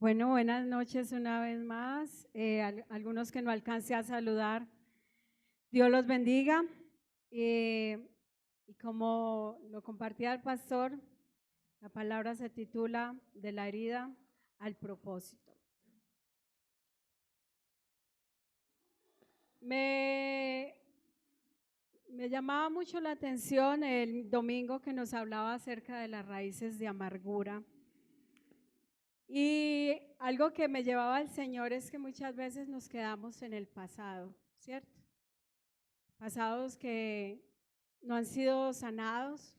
Bueno, buenas noches una vez más. Algunos que no alcance a saludar, Dios los bendiga. Y como lo compartía el pastor, la palabra se titula De la herida al propósito. Me, me llamaba mucho la atención el domingo que nos hablaba acerca de las raíces de amargura. Y algo que me llevaba al Señor es que muchas veces nos quedamos en el pasado, ¿cierto? Pasados que no han sido sanados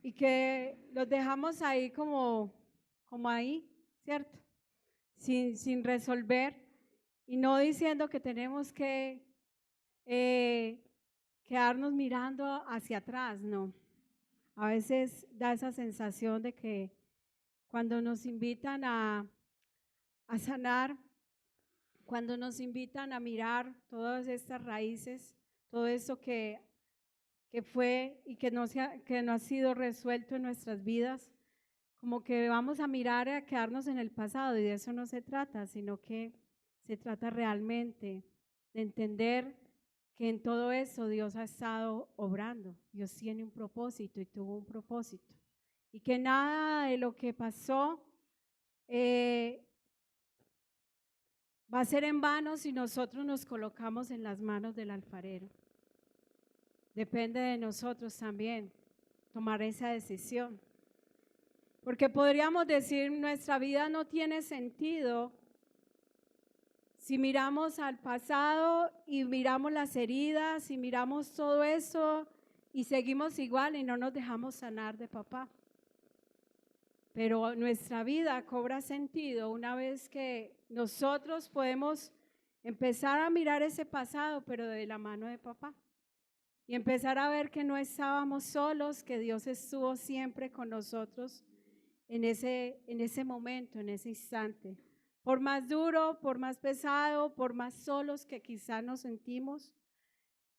y que los dejamos ahí como ahí, ¿cierto? Sin resolver y no diciendo que tenemos que quedarnos mirando hacia atrás, no. A veces da esa sensación de que cuando nos invitan a sanar, cuando nos invitan a mirar todas estas raíces, todo eso que fue y que no ha sido resuelto en nuestras vidas, como que vamos a mirar a quedarnos en el pasado y de eso no se trata, sino que se trata realmente de entender que en todo eso Dios ha estado obrando, Dios tiene un propósito y tuvo un propósito y que nada de lo que pasó va a ser en vano si nosotros nos colocamos en las manos del alfarero. Depende de nosotros también tomar esa decisión. Porque podríamos decir, nuestra vida no tiene sentido si miramos al pasado y miramos las heridas y miramos todo eso y seguimos igual y no nos dejamos sanar de papá. Pero nuestra vida cobra sentido una vez que nosotros podemos empezar a mirar ese pasado, pero de la mano de papá. Y empezar a ver que no estábamos solos, que Dios estuvo siempre con nosotros en ese momento, en ese instante. Por más duro, por más pesado, por más solos que quizá nos sentimos,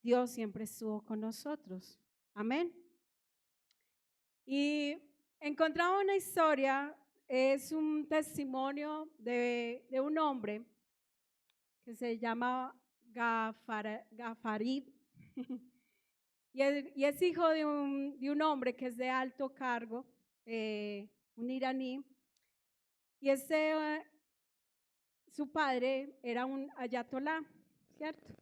Dios siempre estuvo con nosotros. Amén. Y encontraba una historia, es un testimonio de un hombre que se llama Gafarib. Y es hijo de un hombre que es de alto cargo, un iraní, y su padre era un ayatolá, ¿cierto?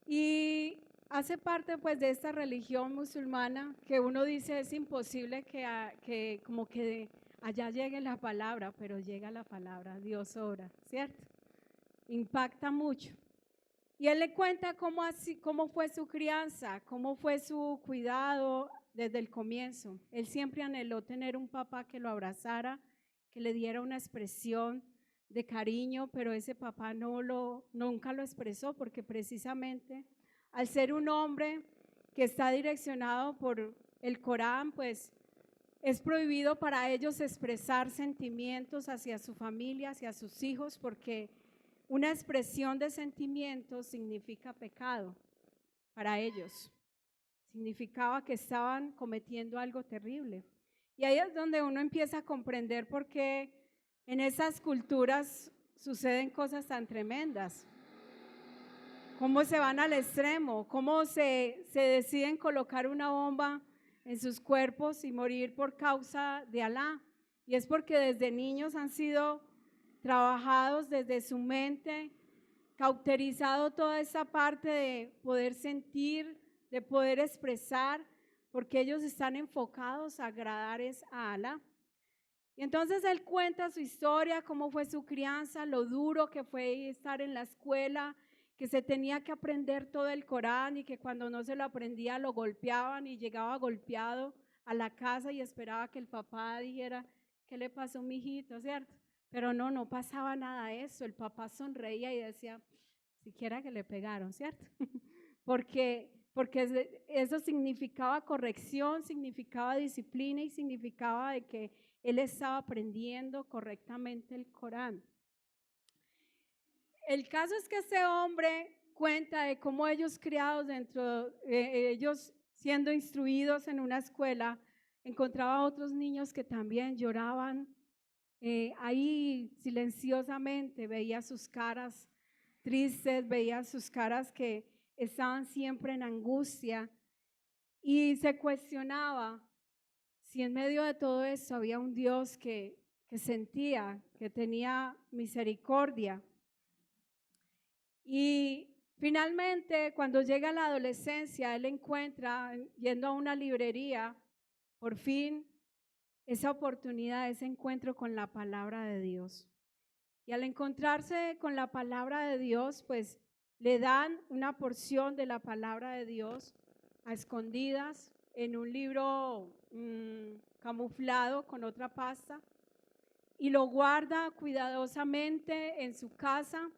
Y hace parte pues de esta religión musulmana que uno dice es imposible que como que allá llegue la palabra, pero llega la palabra, Dios obra, ¿cierto? Impacta mucho. Y él le cuenta cómo fue su crianza, cómo fue su cuidado desde el comienzo. Él siempre anheló tener un papá que lo abrazara, que le diera una expresión de cariño, pero ese papá nunca lo expresó porque precisamente al ser un hombre que está direccionado por el Corán, pues es prohibido para ellos expresar sentimientos hacia su familia, hacia sus hijos, porque una expresión de sentimientos significa pecado para ellos. Significaba que estaban cometiendo algo terrible. Y ahí es donde uno empieza a comprender por qué en esas culturas suceden cosas tan tremendas. Cómo se van al extremo, cómo se deciden colocar una bomba en sus cuerpos y morir por causa de Alá. Y es porque desde niños han sido trabajados desde su mente, cauterizado toda esa parte de poder sentir, de poder expresar, porque ellos están enfocados a agradar a Alá. Y entonces él cuenta su historia, cómo fue su crianza, lo duro que fue estar en la escuela, que se tenía que aprender todo el Corán y que cuando no se lo aprendía lo golpeaban y llegaba golpeado a la casa y esperaba que el papá dijera, ¿qué le pasó, mijito? ¿Cierto? Pero no pasaba nada de eso. El papá sonreía y decía, siquiera que le pegaron, ¿cierto? Porque eso significaba corrección, significaba disciplina y significaba de que él estaba aprendiendo correctamente el Corán. El caso es que este hombre cuenta de cómo ellos criados ellos siendo instruidos en una escuela, encontraba a otros niños que también lloraban ahí silenciosamente veía sus caras tristes, veía sus caras que estaban siempre en angustia y se cuestionaba si en medio de todo eso había un Dios que sentía, que tenía misericordia. Y finalmente, cuando llega la adolescencia, él encuentra, yendo a una librería, por fin, esa oportunidad, ese encuentro con la palabra de Dios. Y al encontrarse con la palabra de Dios, pues le dan una porción de la palabra de Dios a escondidas en un libro camuflado con otra pasta y lo guarda cuidadosamente en su casa,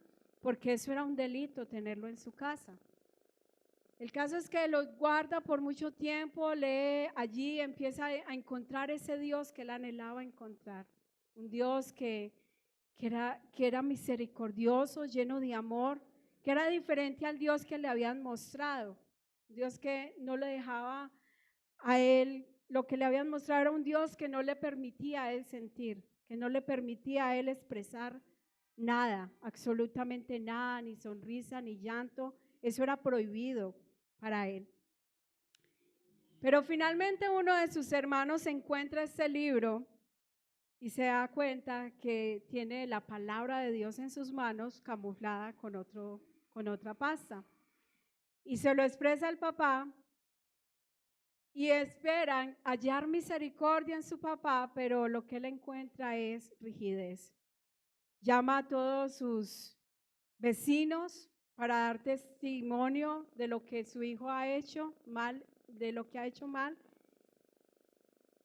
porque eso era un delito tenerlo en su casa. El caso es que lo guarda por mucho tiempo, lee allí, empieza a encontrar ese Dios que él anhelaba encontrar, un Dios que era misericordioso, lleno de amor, que era diferente al Dios que le habían mostrado, un Dios que no le dejaba a él, lo que le habían mostrado era un Dios que no le permitía a él sentir, que no le permitía a él expresar nada, absolutamente nada, ni sonrisa, ni llanto, eso era prohibido para él. Pero finalmente uno de sus hermanos encuentra este libro y se da cuenta que tiene la palabra de Dios en sus manos camuflada con otra pasta. Y se lo expresa al papá y esperan hallar misericordia en su papá, pero lo que él encuentra es rigidez. Llama a todos sus vecinos para dar testimonio de lo que su hijo ha hecho mal, de lo que ha hecho mal.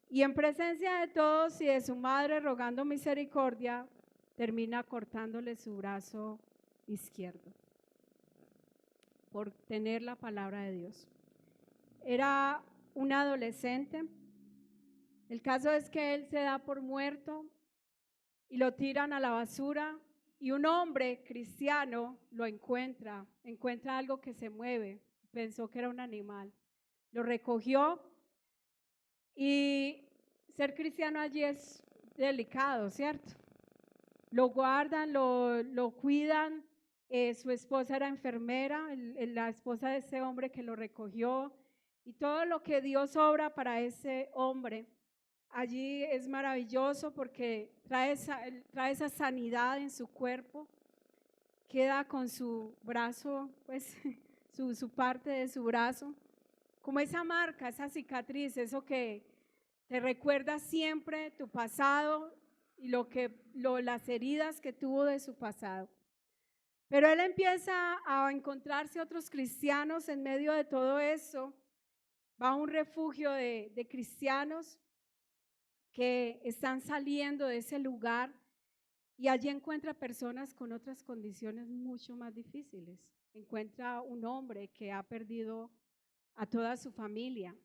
Y en presencia de todos y de su madre rogando misericordia, termina cortándole su brazo izquierdo por tener la palabra de Dios. Era un adolescente. El caso es que él se da por muerto y lo tiran a la basura y un hombre cristiano lo encuentra algo que se mueve, pensó que era un animal, lo recogió y ser cristiano allí es delicado, ¿cierto? Lo guardan, lo cuidan, su esposa era enfermera, la esposa de ese hombre que lo recogió y todo lo que Dios obra para ese hombre. Allí es maravilloso porque trae esa sanidad en su cuerpo, queda con su brazo, pues su parte de su brazo, como esa marca, esa cicatriz, eso que te recuerda siempre tu pasado y las heridas que tuvo de su pasado. Pero él empieza a encontrarse otros cristianos en medio de todo eso, va a un refugio de cristianos que están saliendo de ese lugar y allí encuentra personas con otras condiciones mucho más difíciles. Encuentra un hombre que ha perdido a toda su familia.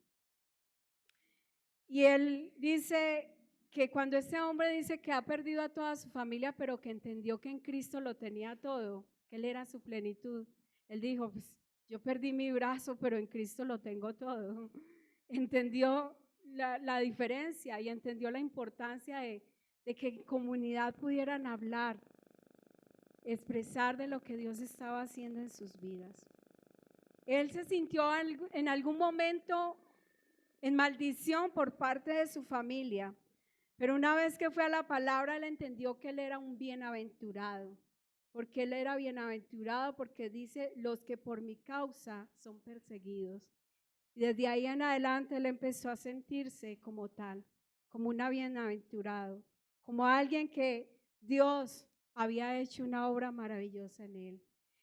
Y él dice que cuando ese hombre dice que ha perdido a toda su familia, pero que entendió que en Cristo lo tenía todo, que él era su plenitud, él dijo, pues yo perdí mi brazo, pero en Cristo lo tengo todo. Entendió la diferencia y entendió la importancia de que en comunidad pudieran hablar, expresar de lo que Dios estaba haciendo en sus vidas. Él se sintió en algún momento en maldición por parte de su familia, pero una vez que fue a la palabra, él entendió que él era un bienaventurado, porque él era bienaventurado, porque dice, los que por mi causa son perseguidos. Y desde ahí en adelante él empezó a sentirse como tal, como un bienaventurado, como alguien que Dios había hecho una obra maravillosa en él.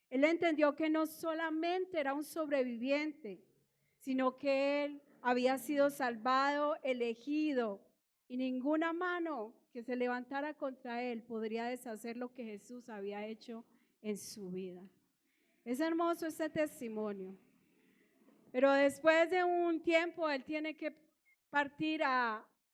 Él entendió que no solamente era un sobreviviente, sino que él había sido salvado, elegido, y ninguna mano que se levantara contra él podría deshacer lo que Jesús había hecho en su vida. Es hermoso este testimonio. Pero después de un tiempo él tiene que partir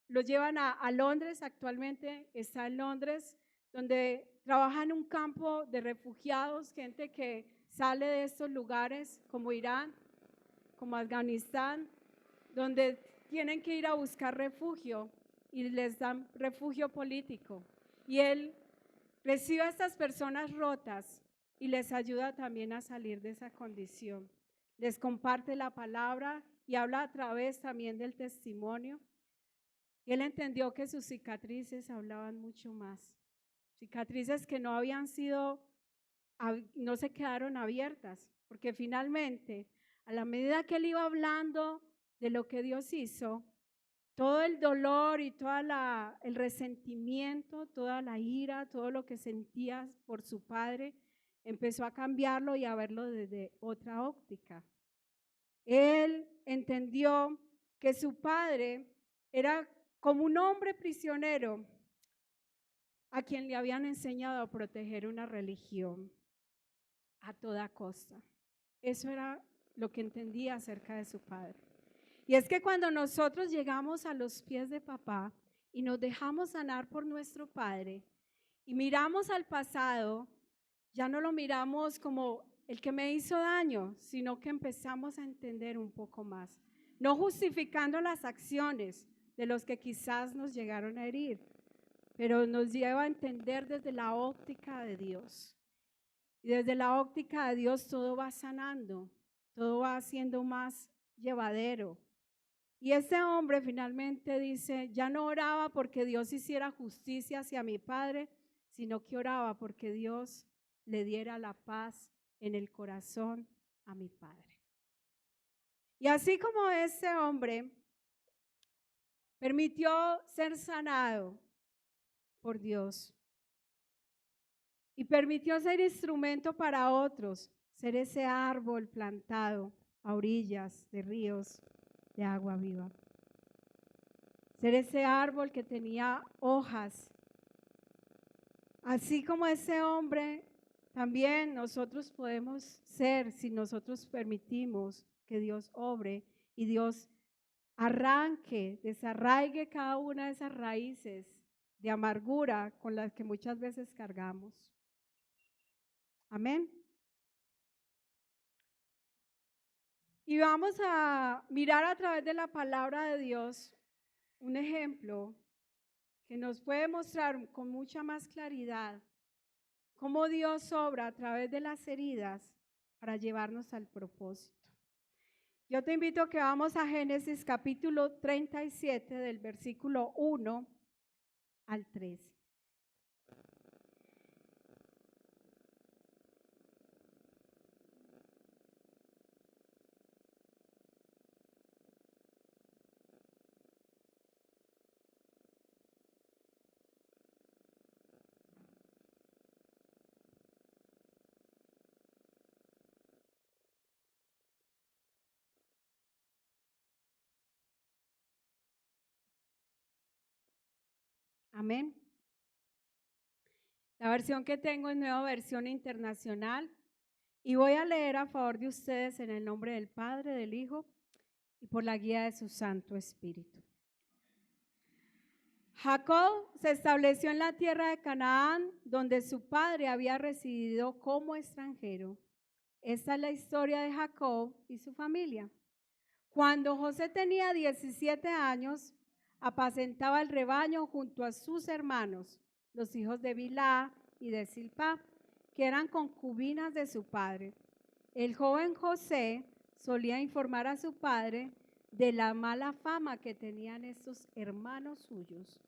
lo llevan a Londres, actualmente está en Londres, donde trabaja en un campo de refugiados, gente que sale de estos lugares como Irán, como Afganistán, donde tienen que ir a buscar refugio y les dan refugio político. Y Él recibe a estas personas rotas y les ayuda también a salir de esa condición. Les comparte la palabra y habla a través también del testimonio. Y Él entendió que sus cicatrices hablaban mucho más. Cicatrices que no habían sido, no se quedaron abiertas, porque finalmente, a la medida que Él iba hablando de lo que Dios hizo, todo el dolor y todo el resentimiento, toda la ira, todo lo que sentía por su padre, empezó a cambiarlo y a verlo desde otra óptica. Él entendió que su padre era como un hombre prisionero a quien le habían enseñado a proteger una religión a toda costa. Eso era lo que entendía acerca de su padre. Y es que cuando nosotros llegamos a los pies de papá y nos dejamos sanar por nuestro padre y miramos al pasado, ya no lo miramos como el que me hizo daño, sino que empezamos a entender un poco más, no justificando las acciones de los que quizás nos llegaron a herir, pero nos lleva a entender desde la óptica de Dios. Y desde la óptica de Dios todo va sanando, todo va siendo más llevadero. Y ese hombre finalmente dice, ya no oraba porque Dios hiciera justicia hacia mi padre, sino que oraba porque Dios le diera la paz en el corazón a mi padre. Y así como ese hombre permitió ser sanado por Dios y permitió ser instrumento para otros, ser ese árbol plantado a orillas de ríos de agua viva. Ser ese árbol que tenía hojas. Así como ese hombre, también nosotros podemos ser, si nosotros permitimos que Dios obre y Dios arranque, desarraigue cada una de esas raíces de amargura con las que muchas veces cargamos. Amén. Y vamos a mirar a través de la palabra de Dios un ejemplo que nos puede mostrar con mucha más claridad cómo Dios obra a través de las heridas para llevarnos al propósito. Yo te invito a que vamos a Génesis capítulo 37 del versículo 1 al 3. Amén. La versión que tengo es Nueva Versión Internacional y voy a leer a favor de ustedes en el nombre del Padre, del Hijo y por la guía de su Santo Espíritu. Jacob se estableció en la tierra de Canaán, donde su padre había residido como extranjero. Esta es la historia de Jacob y su familia. Cuando José tenía 17 años, apacentaba el rebaño junto a sus hermanos, los hijos de Bilhá y de Zilpá, que eran concubinas de su padre. El joven José solía informar a su padre de la mala fama que tenían estos hermanos suyos.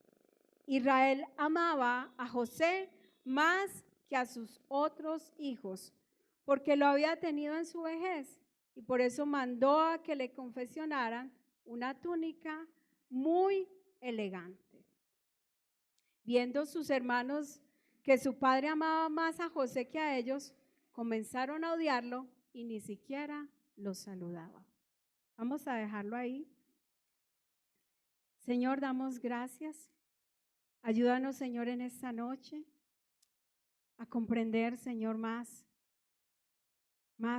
Israel amaba a José más que a sus otros hijos, porque lo había tenido en su vejez, y por eso mandó a que le confeccionaran una túnica muy elegante. Viendo sus hermanos que su padre amaba más a José que a ellos, comenzaron a odiarlo y ni siquiera los saludaba. Vamos a dejarlo ahí. Señor, damos gracias. Ayúdanos, Señor, en esta noche a comprender, Señor, más,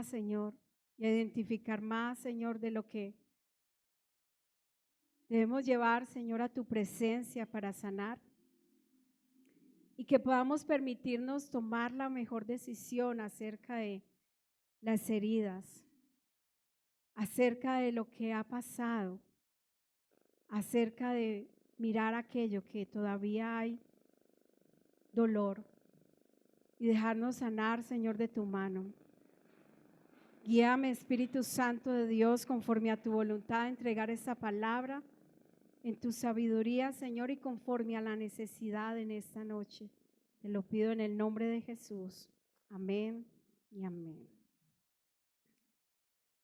Señor, y a identificar más, Señor, de lo que debemos llevar, Señor, a tu presencia para sanar y que podamos permitirnos tomar la mejor decisión acerca de las heridas, acerca de lo que ha pasado, acerca de mirar aquello que todavía hay dolor y dejarnos sanar, Señor, de tu mano. Guíame, Espíritu Santo de Dios, conforme a tu voluntad, a entregar esta palabra en tu sabiduría, Señor, y conforme a la necesidad en esta noche. Te lo pido en el nombre de Jesús. Amén y amén.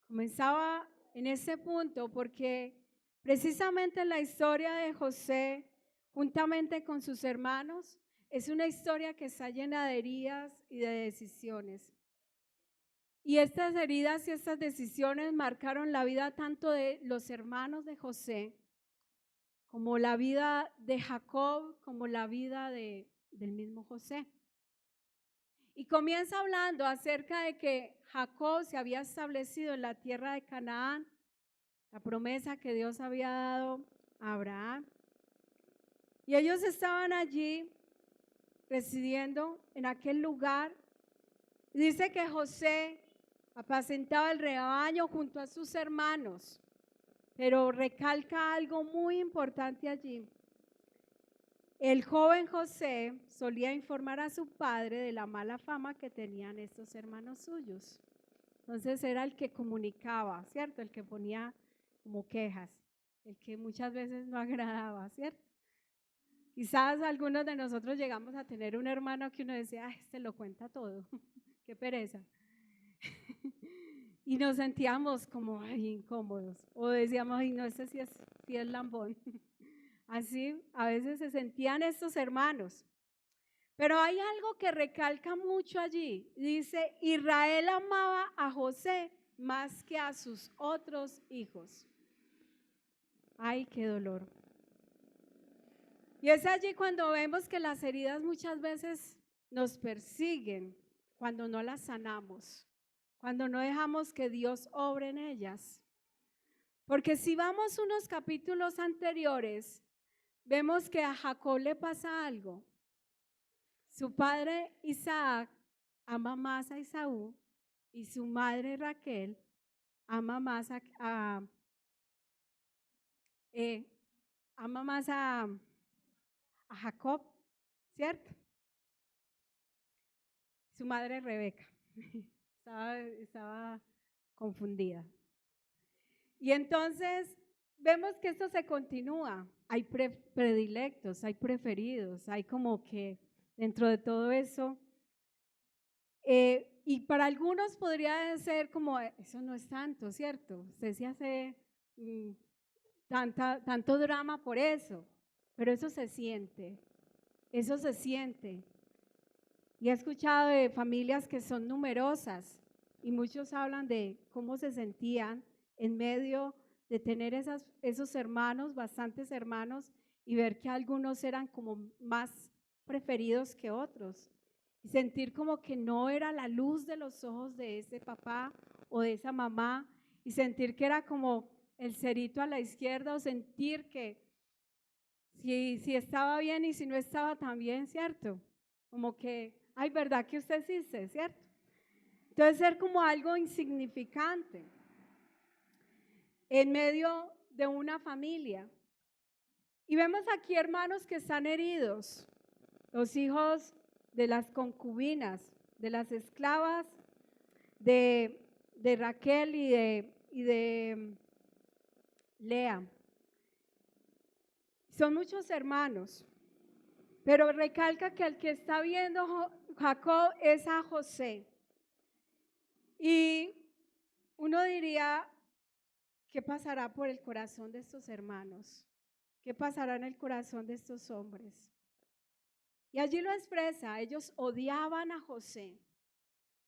Comenzaba en ese punto porque precisamente la historia de José, juntamente con sus hermanos, es una historia que está llena de heridas y de decisiones. Y estas heridas y estas decisiones marcaron la vida tanto de los hermanos de José, como la vida de Jacob, como la vida del mismo José. Y comienza hablando acerca de que Jacob se había establecido en la tierra de Canaán, la promesa que Dios había dado a Abraham. Y ellos estaban allí residiendo en aquel lugar. Dice que José apacentaba el rebaño junto a sus hermanos, pero recalca algo muy importante allí. El joven José solía informar a su padre de la mala fama que tenían estos hermanos suyos. Entonces era el que comunicaba, ¿cierto? El que ponía como quejas, el que muchas veces no agradaba, ¿cierto? Quizás algunos de nosotros llegamos a tener un hermano que uno decía, este lo cuenta todo, qué pereza. Y nos sentíamos como incómodos, o decíamos, ay, no, este sí es lambón. Así a veces se sentían estos hermanos. Pero hay algo que recalca mucho allí. Dice, Israel amaba a José más que a sus otros hijos. Ay, qué dolor. Y es allí cuando vemos que las heridas muchas veces nos persiguen cuando no las sanamos, cuando no dejamos que Dios obre en ellas. Porque si vamos unos capítulos anteriores, vemos que a Jacob le pasa algo. Su padre Isaac ama más a Esaú y su madre Raquel ama más a Jacob, ¿cierto? Su madre Rebeca estaba confundida. Y entonces vemos que esto se continúa. Hay predilectos, hay preferidos, hay como que dentro de todo eso. Y para algunos podría ser como, eso no es tanto, ¿cierto? Usted se hace tanto drama por eso, pero eso se siente, eso se siente. Y he escuchado de familias que son numerosas y muchos hablan de cómo se sentían en medio de tener esos hermanos, bastantes hermanos, y ver que algunos eran como más preferidos que otros. Y sentir como que no era la luz de los ojos de ese papá o de esa mamá, y sentir que era como el cerito a la izquierda, o sentir que si estaba bien y si no estaba tan bien, ¿cierto? Como que, ay, ¿verdad que usted existe, cierto? Entonces ser como algo insignificante en medio de una familia. Y vemos aquí hermanos que están heridos, los hijos de las concubinas, de las esclavas de Raquel y de Lea. Son muchos hermanos, pero recalca que el que está viendo Jacob es a José. Y uno diría, ¿qué pasará por el corazón de estos hermanos? ¿Qué pasará en el corazón de estos hombres? Y allí lo expresa, ellos odiaban a José,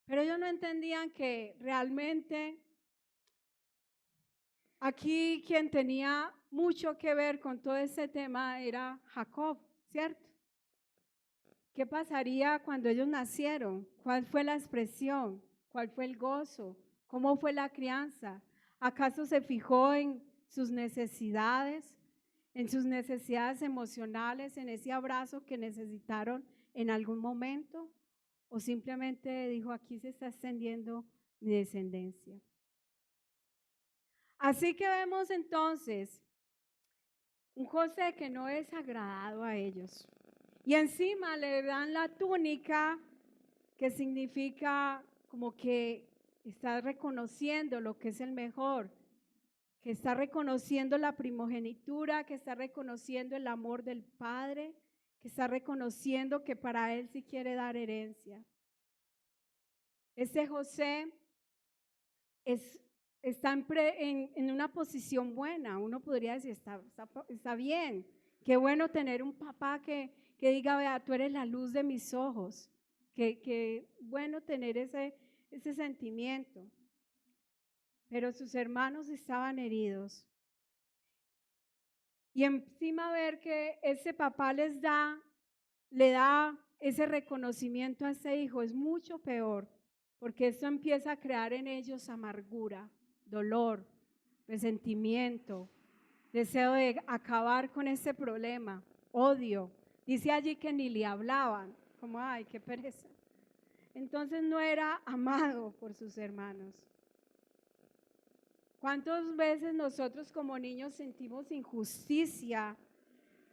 pero ellos no entendían que realmente aquí quien tenía mucho que ver con todo ese tema era Jacob, ¿cierto? ¿Qué pasaría cuando ellos nacieron? ¿Cuál fue la expresión? ¿Cuál fue el gozo? ¿Cómo fue la crianza? ¿Acaso se fijó en sus necesidades, en sus necesidades emocionales, en ese abrazo que necesitaron en algún momento? ¿O simplemente dijo, aquí se está extendiendo mi descendencia? Así que vemos entonces un José que no es agradado a ellos. Y encima le dan la túnica, que significa como que está reconociendo lo que es el mejor, que está reconociendo la primogenitura, que está reconociendo el amor del Padre, que está reconociendo que para él sí quiere dar herencia. Este José está en una posición buena. Uno podría decir, está bien, qué bueno tener un papá que diga, vea, tú eres la luz de mis ojos, que bueno tener ese sentimiento. Pero sus hermanos estaban heridos. Y encima ver que ese papá le da ese reconocimiento a ese hijo es mucho peor, porque esto empieza a crear en ellos amargura, dolor, resentimiento, deseo de acabar con ese problema, odio. Dice allí que ni le hablaban, como ay, qué pereza. Entonces no era amado por sus hermanos. ¿Cuántas veces nosotros como niños sentimos injusticia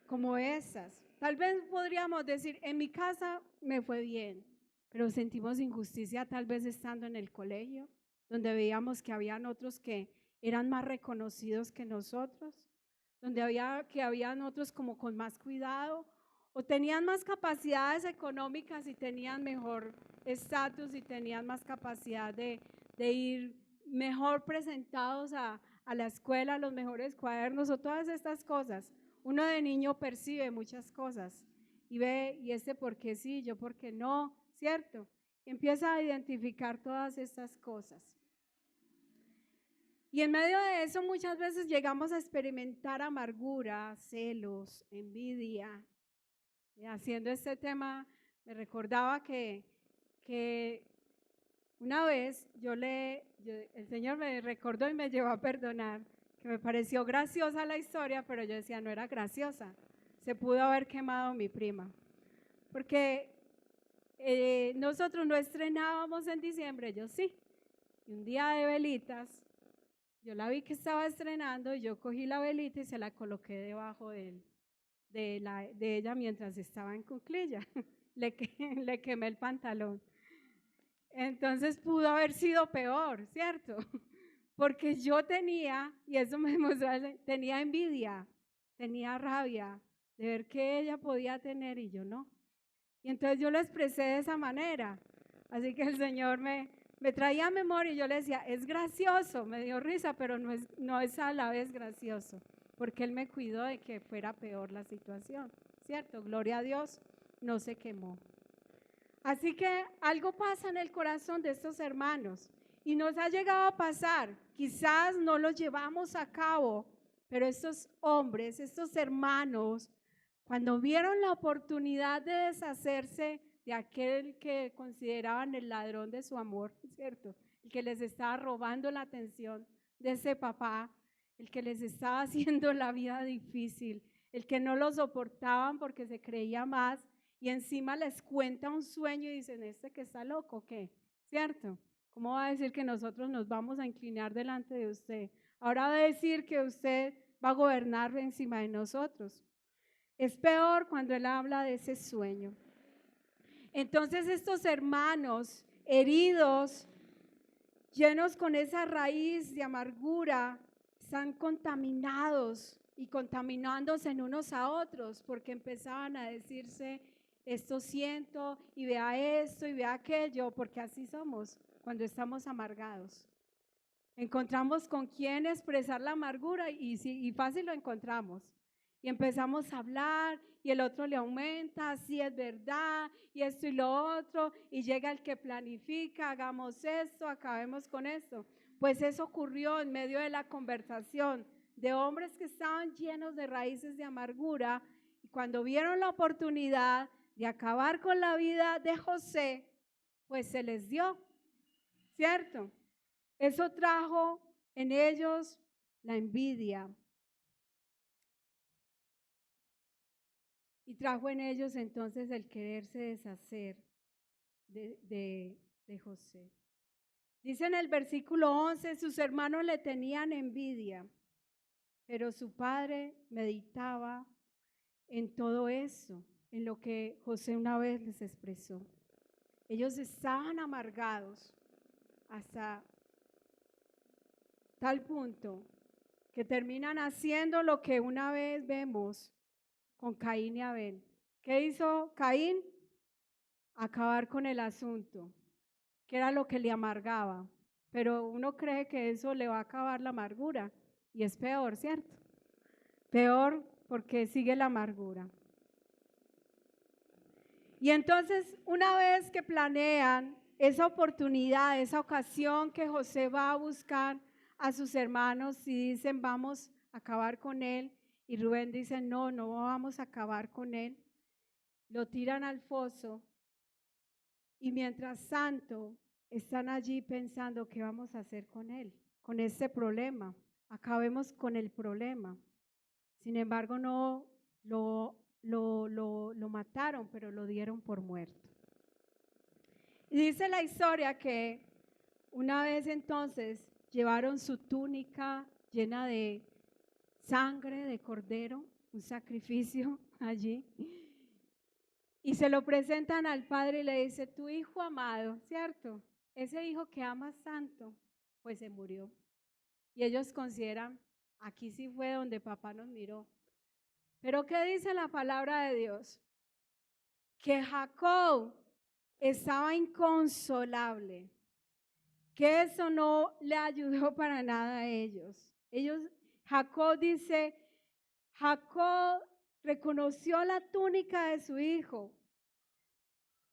como esas? Tal vez podríamos decir, en mi casa me fue bien, pero sentimos injusticia tal vez estando en el colegio, donde veíamos que habían otros que eran más reconocidos que nosotros, donde habían otros como con más cuidado, o tenían más capacidades económicas y tenían mejor estatus y tenían más capacidad de ir mejor presentados a la escuela, los mejores cuadernos o todas estas cosas. Uno de niño percibe muchas cosas y ve, y por qué sí, yo por qué no, ¿cierto? Y empieza a identificar todas estas cosas. Y en medio de eso muchas veces llegamos a experimentar amargura, celos, envidia. Y haciendo este tema me recordaba que una vez el Señor me recordó y me llevó a perdonar, que me pareció graciosa la historia, pero yo decía, no era graciosa, se pudo haber quemado mi prima, porque nosotros no estrenábamos en diciembre, yo sí, y un día de velitas, yo la vi que estaba estrenando y yo cogí la velita y se la coloqué debajo de ella mientras estaba en cuclilla, le quemé el pantalón. Entonces pudo haber sido peor, ¿cierto? Porque yo tenía, y eso me demostró, tenía envidia, tenía rabia de ver que ella podía tener y yo no. Y entonces yo lo expresé de esa manera. Así que el Señor me traía a memoria y yo le decía, es gracioso, me dio risa, pero no es a la vez gracioso, porque Él me cuidó de que fuera peor la situación, ¿cierto? Gloria a Dios, no se quemó. Así que algo pasa en el corazón de estos hermanos y nos ha llegado a pasar, quizás no lo llevamos a cabo, pero estos hombres, estos hermanos, cuando vieron la oportunidad de deshacerse de aquel que consideraban el ladrón de su amor, ¿cierto? El que les estaba robando la atención de ese papá, el que les estaba haciendo la vida difícil, el que no lo soportaban porque se creía más, y encima les cuenta un sueño y dicen, que está loco, ¿qué? ¿Cierto? ¿Cómo va a decir que nosotros nos vamos a inclinar delante de usted? Ahora va a decir que usted va a gobernar encima de nosotros. Es peor cuando él habla de ese sueño. Entonces estos hermanos heridos, llenos con esa raíz de amargura, están contaminados y contaminándose en unos a otros porque empezaban a decirse, esto siento y vea esto y vea aquello, porque así somos cuando estamos amargados. Encontramos con quién expresar la amargura y fácil lo encontramos. Y empezamos a hablar y el otro le aumenta, sí es verdad, y esto y lo otro, y llega el que planifica, hagamos esto, acabemos con esto. Pues eso ocurrió en medio de la conversación de hombres que estaban llenos de raíces de amargura, y cuando vieron la oportunidad de acabar con la vida de José, pues se les dio, ¿cierto? Eso trajo en ellos la envidia y trajo en ellos entonces el quererse deshacer de José. Dice en el versículo 11, sus hermanos le tenían envidia, pero su padre meditaba en todo eso. en lo que José una vez les expresó. Ellos estaban amargados hasta tal punto que terminan haciendo lo que una vez vemos con Caín y Abel. ¿Qué hizo Caín? Acabar con el asunto, que era lo que le amargaba. Pero uno cree que eso le va a acabar la amargura y es peor, ¿cierto? Peor porque sigue la amargura. Y entonces, una vez que planean esa oportunidad, esa ocasión que José va a buscar a sus hermanos y dicen, vamos a acabar con él, y Rubén dice, no, no vamos a acabar con él, lo tiran al foso, y mientras tanto están allí pensando qué vamos a hacer con él, con este problema, acabemos con el problema. Sin embargo, no lo mataron, pero lo dieron por muerto. Y dice la historia que una vez entonces llevaron su túnica llena de sangre de cordero, un sacrificio allí, y se lo presentan al padre y le dice, tu hijo amado, ¿cierto? Ese hijo que amas tanto, pues se murió. Y ellos consideran, aquí sí fue donde papá nos miró. Pero ¿qué dice la palabra de Dios? Que Jacob estaba inconsolable, que eso no le ayudó para nada a ellos. Jacob dice, Jacob reconoció la túnica de su hijo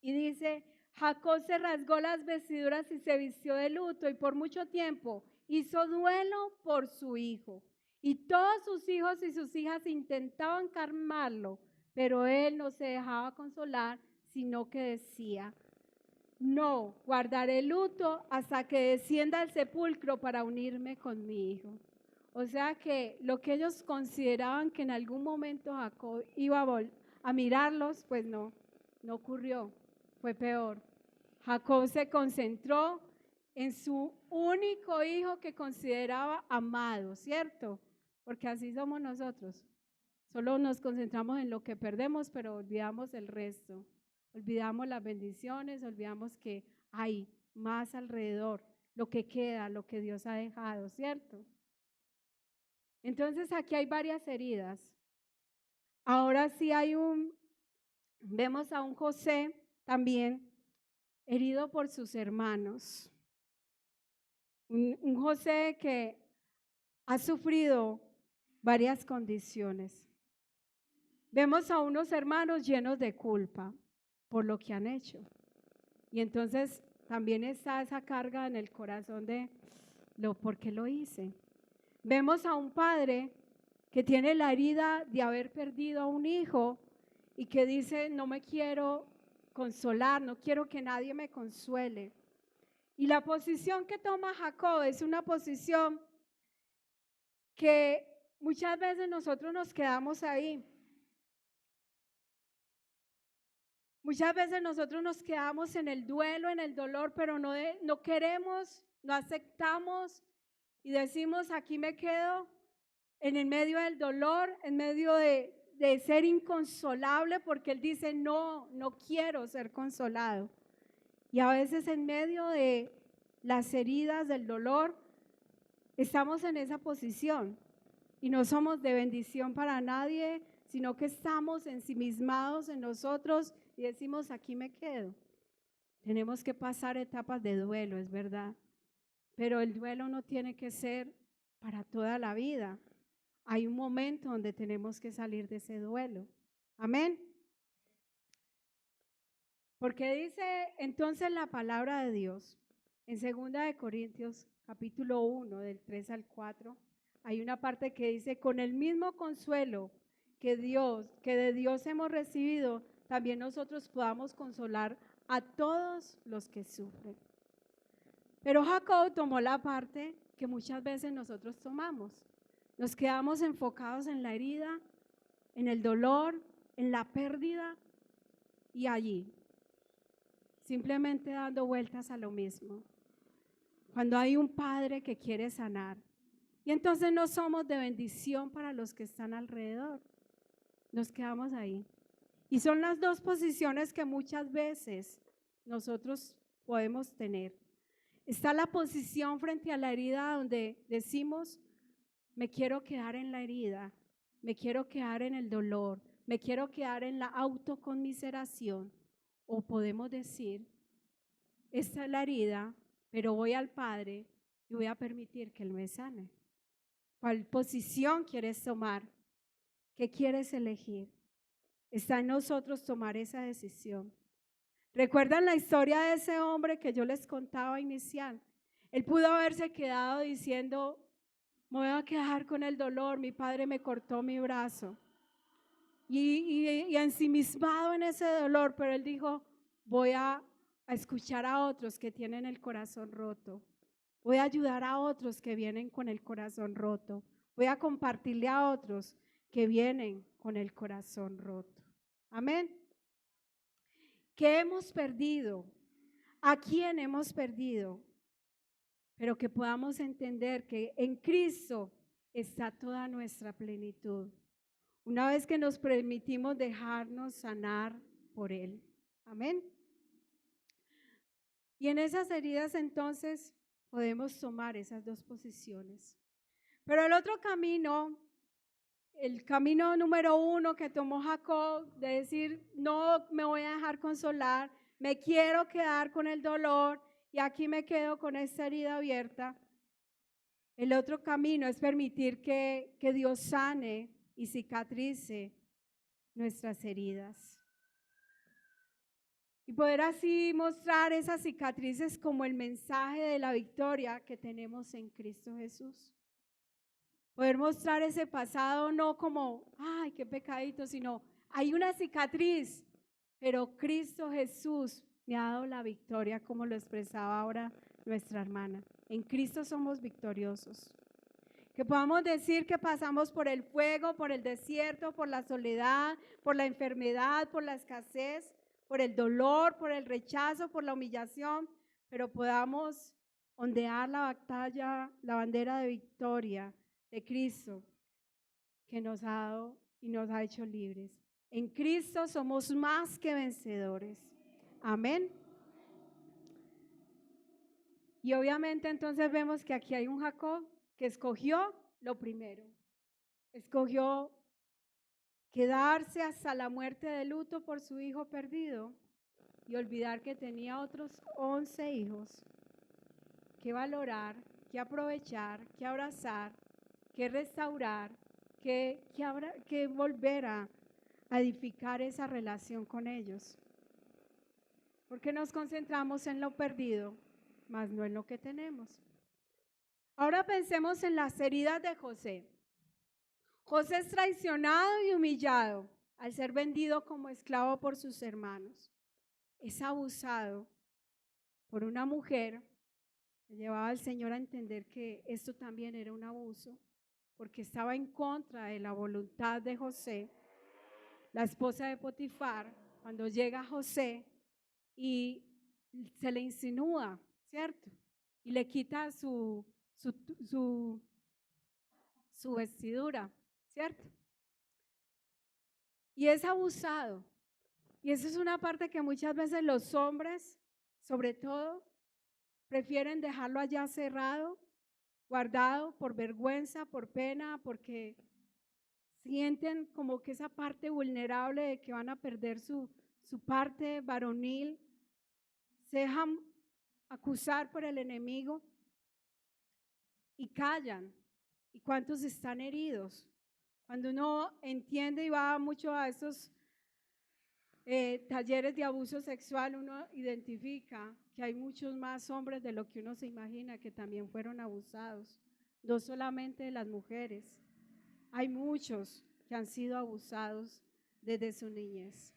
y dice, Jacob se rasgó las vestiduras y se vistió de luto y por mucho tiempo hizo duelo por su hijo. Y todos sus hijos y sus hijas intentaban calmarlo, pero él no se dejaba consolar, sino que decía, no, guardaré luto hasta que descienda al sepulcro para unirme con mi hijo. O sea que lo que ellos consideraban que en algún momento Jacob iba a mirarlos, pues no ocurrió, fue peor. Jacob se concentró en su único hijo que consideraba amado, ¿cierto? Porque así somos nosotros. Solo nos concentramos en lo que perdemos, pero olvidamos el resto. Olvidamos las bendiciones, olvidamos que hay más alrededor, lo que queda, lo que Dios ha dejado, ¿cierto? Entonces aquí hay varias heridas. Ahora sí vemos a un José también herido por sus hermanos. Un José que ha sufrido varias condiciones. Vemos a unos hermanos llenos de culpa por lo que han hecho. Y entonces también está esa carga en el corazón de ¿por qué lo hice? Vemos a un padre que tiene la herida de haber perdido a un hijo y que dice, no me quiero consolar, no quiero que nadie me consuele. Y la posición que toma Jacob es una posición que muchas veces nosotros nos quedamos ahí. Muchas veces nosotros nos quedamos en el duelo, en el dolor, pero no queremos, no aceptamos y decimos, aquí me quedo en el medio del dolor, en medio de ser inconsolable, porque él dice, no quiero ser consolado. Y a veces en medio de las heridas del dolor, estamos en esa posición y no somos de bendición para nadie, sino que estamos ensimismados en nosotros y decimos, aquí me quedo. Tenemos que pasar etapas de duelo, es verdad, pero el duelo no tiene que ser para toda la vida. Hay un momento donde tenemos que salir de ese duelo. Amén. Porque dice entonces la palabra de Dios, en 2 de Corintios capítulo 1, del 3 al 4, hay una parte que dice, con el mismo consuelo que de Dios hemos recibido, también nosotros podamos consolar a todos los que sufren. Pero Jacob tomó la parte que muchas veces nosotros tomamos. Nos quedamos enfocados en la herida, en el dolor, en la pérdida y allí, simplemente dando vueltas a lo mismo. Cuando hay un padre que quiere sanar, y entonces no somos de bendición para los que están alrededor, nos quedamos ahí. Y son las dos posiciones que muchas veces nosotros podemos tener. Está la posición frente a la herida donde decimos, me quiero quedar en la herida, me quiero quedar en el dolor, me quiero quedar en la autoconmiseración. O podemos decir, esta es la herida, pero voy al Padre y voy a permitir que Él me sane. ¿Cuál posición quieres tomar? ¿Qué quieres elegir? Está en nosotros tomar esa decisión. ¿Recuerdan la historia de ese hombre que yo les contaba inicial? Él pudo haberse quedado diciendo, me voy a quedar con el dolor, mi padre me cortó mi brazo. Y ensimismado en ese dolor, pero él dijo, voy a escuchar a otros que tienen el corazón roto. Voy a ayudar a otros que vienen con el corazón roto. Voy a compartirle a otros que vienen con el corazón roto. Amén. ¿Qué hemos perdido? ¿A quién hemos perdido? Pero que podamos entender que en Cristo está toda nuestra plenitud. Una vez que nos permitimos dejarnos sanar por Él. Amén. Y en esas heridas entonces podemos tomar esas dos posiciones. Pero el otro camino, el camino número 1 que tomó Jacob, de decir, no me voy a dejar consolar, me quiero quedar con el dolor y aquí me quedo con esta herida abierta. El otro camino es permitir que Dios sane y cicatrice nuestras heridas. Y poder así mostrar esas cicatrices como el mensaje de la victoria que tenemos en Cristo Jesús. Poder mostrar ese pasado no como, ay, qué pecadito, sino hay una cicatriz, pero Cristo Jesús me ha dado la victoria, como lo expresaba ahora nuestra hermana. En Cristo somos victoriosos. Que podamos decir que pasamos por el fuego, por el desierto, por la soledad, por la enfermedad, por la escasez, por el dolor, por el rechazo, por la humillación, pero podamos ondear la batalla, la bandera de victoria de Cristo que nos ha dado y nos ha hecho libres. En Cristo somos más que vencedores. Amén. Y obviamente entonces vemos que aquí hay un Jacob que escogió lo primero. Escogió quedarse hasta la muerte de luto por su hijo perdido y olvidar que tenía otros 11 hijos que valorar, que aprovechar, que abrazar, que restaurar, que volver a edificar esa relación con ellos. Porque nos concentramos en lo perdido, más no en lo que tenemos. Ahora pensemos en las heridas de José. José es traicionado y humillado al ser vendido como esclavo por sus hermanos. Es abusado por una mujer que llevaba al Señor a entender que esto también era un abuso, porque estaba en contra de la voluntad de José, la esposa de Potifar. Cuando llega José y se le insinúa, ¿cierto? Y le quita su vestidura, ¿cierto? Y es abusado. Y esa es una parte que muchas veces los hombres, sobre todo, prefieren dejarlo allá cerrado, guardado por vergüenza, por pena, porque sienten como que esa parte vulnerable de que van a perder su parte varonil, se dejan acusar por el enemigo y callan. ¿Y cuántos están heridos? Cuando uno entiende y va mucho a esos talleres de abuso sexual, uno identifica que hay muchos más hombres de lo que uno se imagina que también fueron abusados, no solamente de las mujeres. Hay muchos que han sido abusados desde su niñez.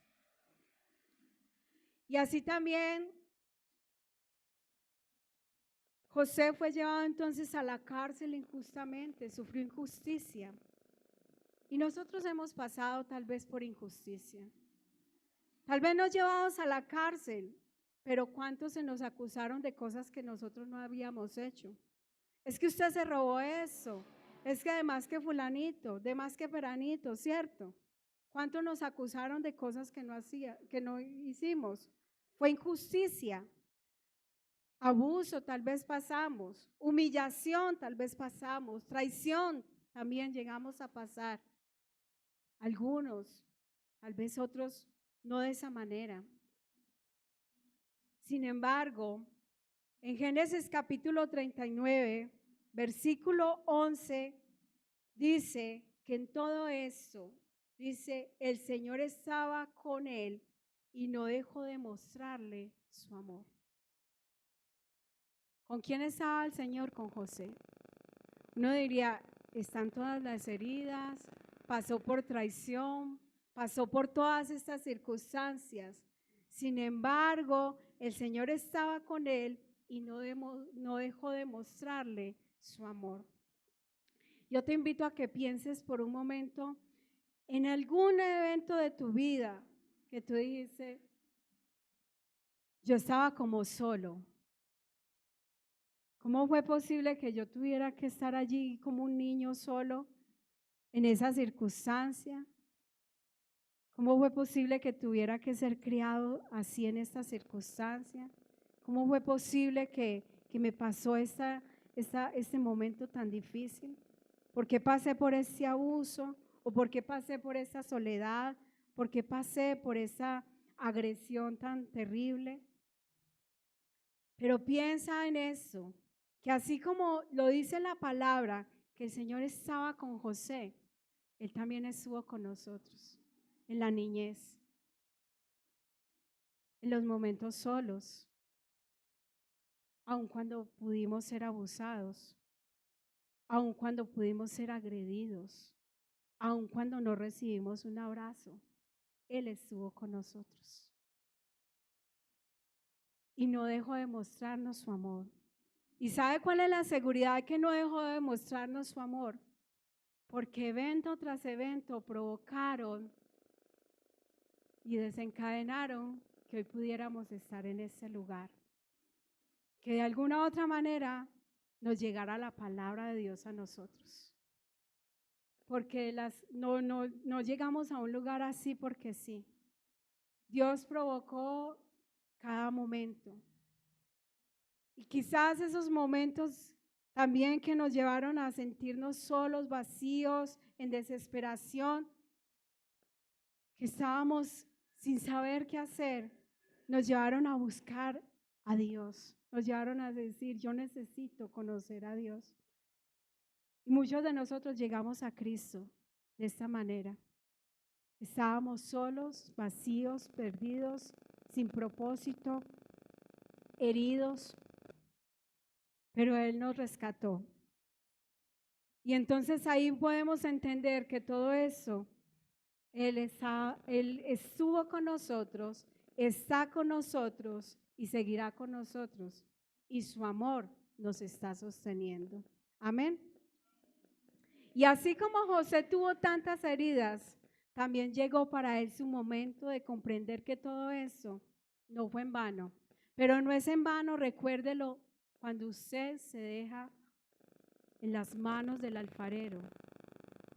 Y así también José fue llevado entonces a la cárcel injustamente, sufrió injusticia. Y nosotros hemos pasado tal vez por injusticia. Tal vez no llevados a la cárcel, pero ¿cuántos se nos acusaron de cosas que nosotros no habíamos hecho? Es que usted se robó eso, es que además que fulanito, demás que peranito, ¿cierto? ¿Cuántos nos acusaron de cosas que no hicimos? Fue injusticia, abuso tal vez pasamos, humillación tal vez pasamos, traición también llegamos a pasar. Algunos, tal vez otros no de esa manera. Sin embargo, en Génesis capítulo 39, versículo 11, dice que en todo esto, dice, el Señor estaba con él y no dejó de mostrarle su amor. ¿Con quién estaba el Señor? Con José. Uno diría, están todas las heridas, pasó por traición, pasó por todas estas circunstancias. Sin embargo, el Señor estaba con él y no dejó de mostrarle su amor. Yo te invito a que pienses por un momento en algún evento de tu vida que tú dijiste, yo estaba como solo. ¿Cómo fue posible que yo tuviera que estar allí como un niño solo en esa circunstancia? ¿Cómo fue posible que tuviera que ser criado así en esta circunstancia? ¿Cómo fue posible que me pasó este momento tan difícil? ¿Por qué pasé por ese abuso? ¿O por qué pasé por esa soledad? ¿Por qué pasé por esa agresión tan terrible? Pero piensa en eso, que así como lo dice la palabra, que el Señor estaba con José, Él también estuvo con nosotros en la niñez, en los momentos solos, aun cuando pudimos ser abusados, aun cuando pudimos ser agredidos, aun cuando no recibimos un abrazo, Él estuvo con nosotros. Y no dejó de mostrarnos su amor. ¿Y sabe cuál es la seguridad que no dejó de mostrarnos su amor? Porque evento tras evento provocaron y desencadenaron que hoy pudiéramos estar en este lugar. Que de alguna u otra manera nos llegara la palabra de Dios a nosotros. Porque no llegamos a un lugar así porque sí. Dios provocó cada momento. Y quizás esos momentos también que nos llevaron a sentirnos solos, vacíos, en desesperación, que estábamos sin saber qué hacer, nos llevaron a buscar a Dios, nos llevaron a decir, yo necesito conocer a Dios. Y muchos de nosotros llegamos a Cristo de esta manera. Estábamos solos, vacíos, perdidos, sin propósito, heridos, pero Él nos rescató. Y entonces ahí podemos entender que todo eso, Él estuvo con nosotros, está con nosotros y seguirá con nosotros. Y su amor nos está sosteniendo. Amén. Y así como José tuvo tantas heridas, también llegó para él su momento de comprender que todo eso no fue en vano. Pero no es en vano, recuérdelo, cuando usted se deja en las manos del alfarero,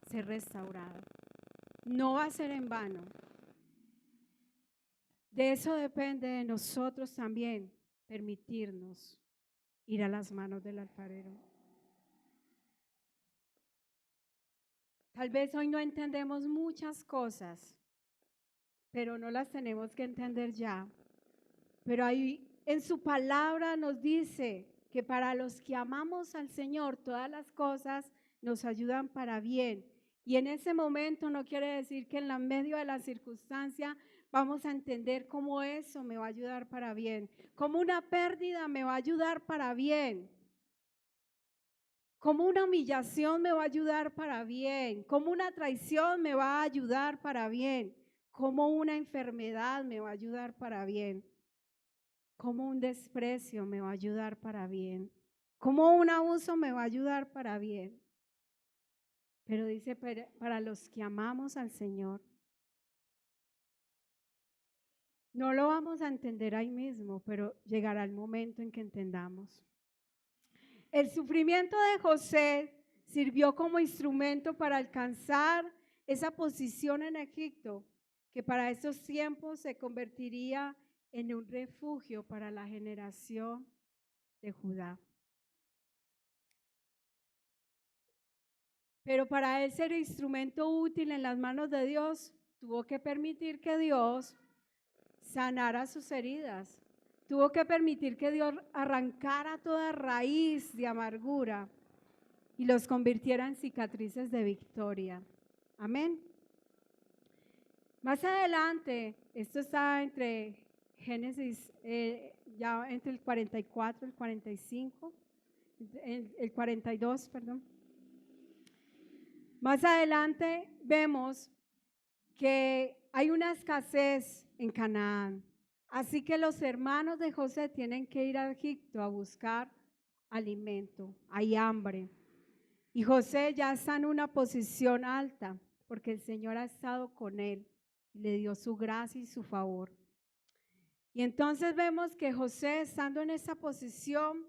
ser restaurado. No va a ser en vano. De eso depende de nosotros también, permitirnos ir a las manos del alfarero. Tal vez hoy no entendemos muchas cosas, pero no las tenemos que entender ya. Pero ahí en su palabra nos dice que para los que amamos al Señor, todas las cosas nos ayudan para bien. Y en ese momento no quiere decir que en la medio de la circunstancia vamos a entender cómo eso me va a ayudar para bien, cómo una pérdida me va a ayudar para bien, cómo una humillación me va a ayudar para bien, cómo una traición me va a ayudar para bien, cómo una enfermedad me va a ayudar para bien, cómo un desprecio me va a ayudar para bien, cómo un abuso me va a ayudar para bien. Pero dice, para los que amamos al Señor, no lo vamos a entender ahí mismo, pero llegará el momento en que entendamos. El sufrimiento de José sirvió como instrumento para alcanzar esa posición en Egipto, que para esos tiempos se convertiría en un refugio para la generación de Judá. Pero para él ser instrumento útil en las manos de Dios, tuvo que permitir que Dios sanara sus heridas. Tuvo que permitir que Dios arrancara toda raíz de amargura y los convirtiera en cicatrices de victoria. Amén. Más adelante, esto está entre Génesis, ya entre el 44 y el 45, el 42, perdón. Más adelante vemos que hay una escasez en Canaán. Así que los hermanos de José tienen que ir a Egipto a buscar alimento. Hay hambre. Y José ya está en una posición alta porque el Señor ha estado con él y le dio su gracia y su favor. Y entonces vemos que José, estando en esa posición,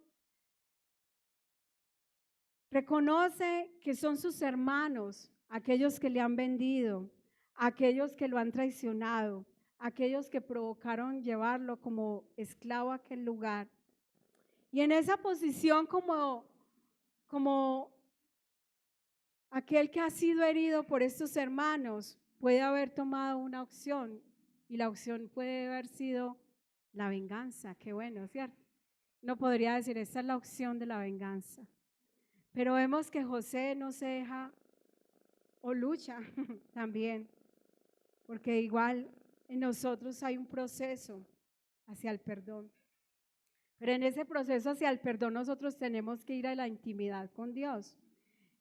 reconoce que son sus hermanos, aquellos que le han vendido, aquellos que lo han traicionado, aquellos que provocaron llevarlo como esclavo a aquel lugar. Y en esa posición como aquel que ha sido herido por estos hermanos puede haber tomado una opción y la opción puede haber sido la venganza. Qué bueno, ¿cierto? No podría decir, esta es la opción de la venganza. Pero vemos que José no se deja o lucha también, porque igual en nosotros hay un proceso hacia el perdón. Pero en ese proceso hacia el perdón nosotros tenemos que ir a la intimidad con Dios.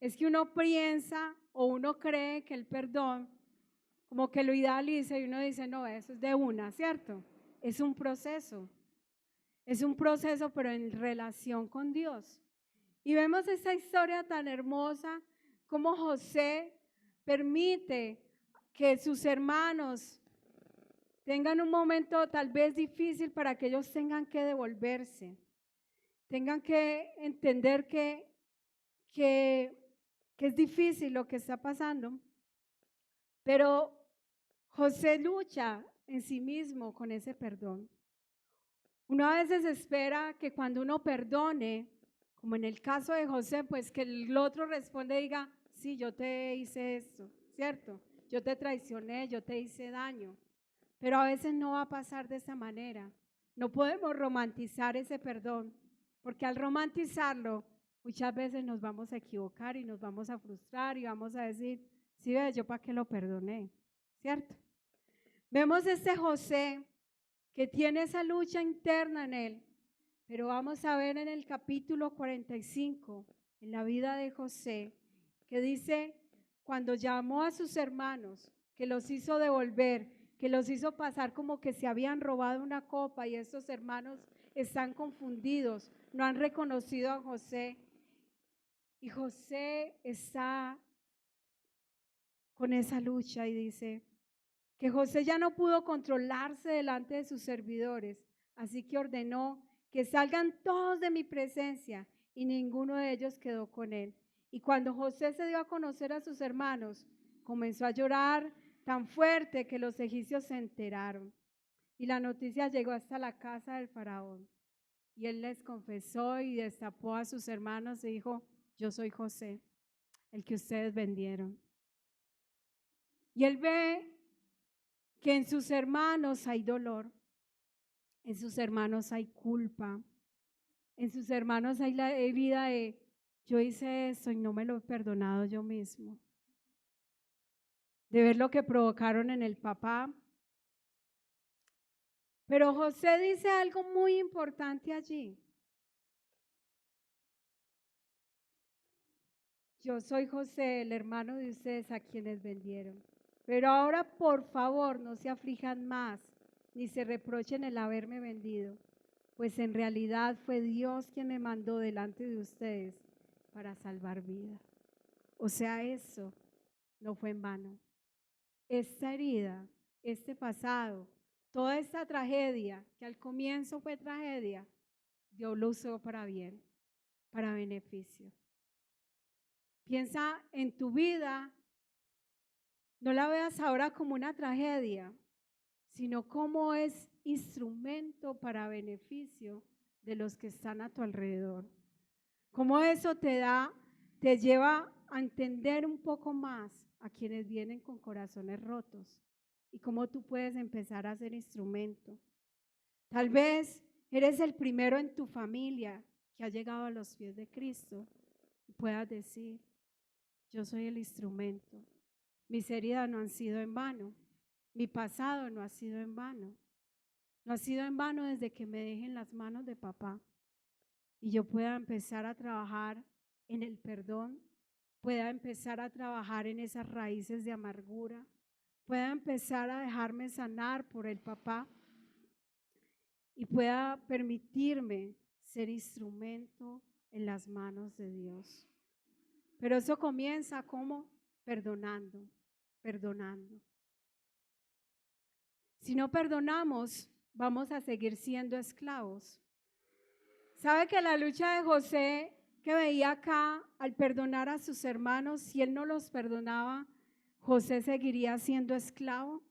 Es que uno piensa o uno cree que el perdón como que lo idealiza y uno dice, no, eso es de una, ¿cierto? Es un proceso pero en relación con Dios. Y vemos esta historia tan hermosa, como José permite que sus hermanos tengan un momento tal vez difícil para que ellos tengan que devolverse, tengan que entender que es difícil lo que está pasando, pero José lucha en sí mismo con ese perdón. Uno a veces espera que cuando uno perdone, como en el caso de José, pues que el otro responde y diga, sí, yo te hice esto, ¿cierto? Yo te traicioné, yo te hice daño. Pero a veces no va a pasar de esa manera. No podemos romantizar ese perdón, porque al romantizarlo, muchas veces nos vamos a equivocar y nos vamos a frustrar y vamos a decir, sí, ves, yo para qué lo perdoné, ¿cierto? Vemos este José que tiene esa lucha interna en él, pero vamos a ver en el capítulo 45, en la vida de José, que dice, cuando llamó a sus hermanos, que los hizo devolver, que los hizo pasar como que se habían robado una copa y estos hermanos están confundidos, no han reconocido a José. Y José está con esa lucha y dice que José ya no pudo controlarse delante de sus servidores, así que ordenó que salgan todos de mi presencia y ninguno de ellos quedó con él. Y cuando José se dio a conocer a sus hermanos, comenzó a llorar tan fuerte que los egipcios se enteraron. Y la noticia llegó hasta la casa del faraón. Y él les confesó y destapó a sus hermanos y dijo, yo soy José, el que ustedes vendieron. Y él ve que en sus hermanos hay dolor, en sus hermanos hay culpa, en sus hermanos hay la herida de yo hice esto y no me lo he perdonado yo mismo, de ver lo que provocaron en el papá. Pero José dice algo muy importante allí. Yo soy José, el hermano de ustedes a quienes vendieron. Pero ahora, por favor, no se aflijan más, ni se reprochen el haberme vendido, pues en realidad fue Dios quien me mandó delante de ustedes para salvar vida. O sea, eso no fue en vano. Esta herida, este pasado, toda esta tragedia, que al comienzo fue tragedia, Dios lo usó para bien, para beneficio. Piensa en tu vida No la veas ahora como una tragedia, sino como es instrumento para beneficio de los que están a tu alrededor. Cómo eso te lleva a entender un poco más a quienes vienen con corazones rotos y cómo tú puedes empezar a ser instrumento. Tal vez eres el primero en tu familia que ha llegado a los pies de Cristo y puedas decir, yo soy el instrumento. Mis heridas no han sido en vano. Mi pasado no ha sido en vano. No ha sido en vano desde que me dejé en las manos de papá y yo pueda empezar a trabajar en el perdón, pueda empezar a trabajar en esas raíces de amargura, pueda empezar a dejarme sanar por el papá y pueda permitirme ser instrumento en las manos de Dios. Pero eso comienza como perdonando. Si no perdonamos, vamos a seguir siendo esclavos. ¿Sabe que la lucha de José que veía acá al perdonar a sus hermanos, si él no los perdonaba, José seguiría siendo esclavo?